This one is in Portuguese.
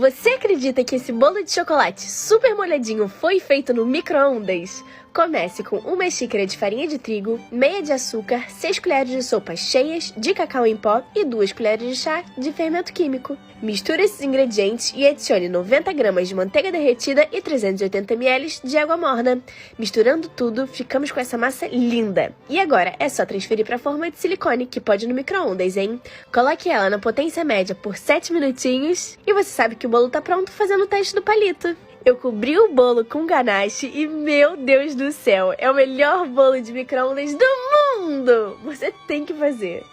Você acredita que esse bolo de chocolate super molhadinho foi feito no micro-ondas? Comece com 1 xícara de farinha de trigo, meia de açúcar, 6 colheres de sopa cheias de cacau em pó e 2 colheres de chá de fermento químico. Misture esses ingredientes e adicione 90 gramas de manteiga derretida e 380 ml de água morna. Misturando tudo, ficamos com essa massa linda. E agora é só transferir para a forma de silicone, que pode ir no micro-ondas, hein? Coloque ela na potência média por 7 minutinhos e você sabe que o bolo tá pronto fazendo o teste do palito. Eu cobri o bolo com ganache e, meu Deus do céu, é o melhor bolo de micro-ondas do mundo! Você tem que fazer!